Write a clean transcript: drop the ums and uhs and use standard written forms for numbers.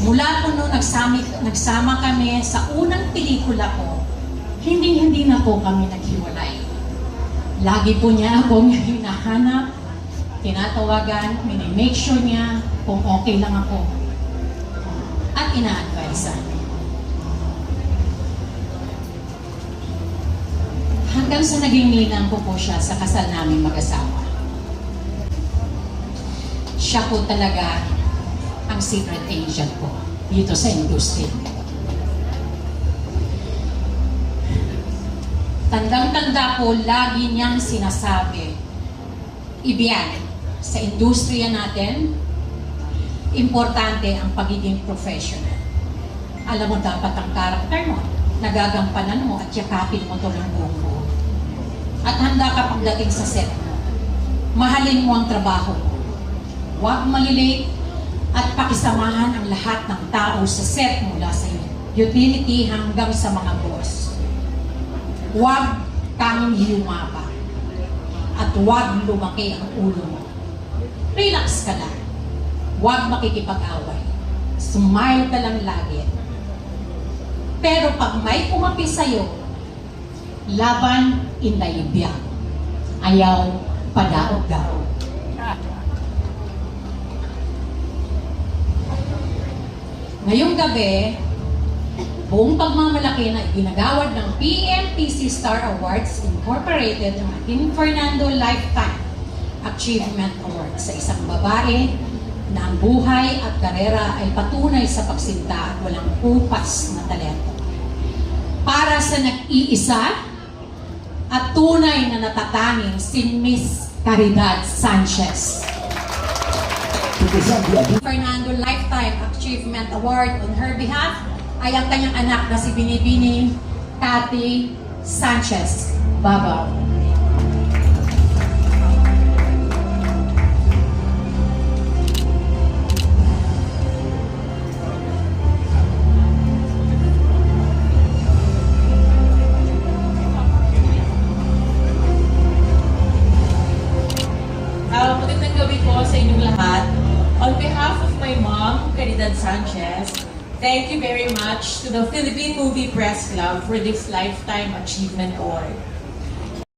Mula po nung nagsama kami sa unang pelikula ko, hindi na po kami naghiwalay. Lagi po niya akong hinahanap, tinatawagan, minimake sure niya kung okay lang ako. At ina-advisean. Hanggang sa naging ninang ko po siya sa kasal namin mag-asawa. Siya po talaga ang secret agent ko dito sa industry. Tandang-tanda po, lagi niyang sinasabi, Ibian, sa industriya natin, importante ang pagiging professional. Alam mo dapat ang karakter mo, nagagampanan mo at yakapin mo ito ng buong buo. At handa ka pagdating sa set mo. Mahalin mo ang trabaho mo. Huwag malilate at pakisamahan ang lahat ng tao sa set mula sa utility hanggang sa mga boss. Huwag kang humaba at huwag lumaki ang ulo mo. Relax ka lang. Huwag makikipag-away. Smile ka lang lagi. Pero pag may kumapi sa'yo, laban indaibiyang. Ayaw padaog-daog. Ngayong gabi, buong pagmamalaki na ginagawad ng PMPC Star Awards Incorporated ng ating Fernando Lifetime Achievement Award sa isang babae na ang buhay at karera ay patunay sa pagsinta at walang kupas na talento. Para sa nag-iisa at tunay na natatanging si Miss Caridad Sanchez. Fernando Lifetime Achievement Award on her behalf ay ang kanyang anak na si Binibini Cathy Sanchez Babaw. Magandang gabi po sa inyong lahat. On behalf of my mom, Caridad Sanchez, thank you very much to the Philippine Movie Press Club for this Lifetime Achievement Award.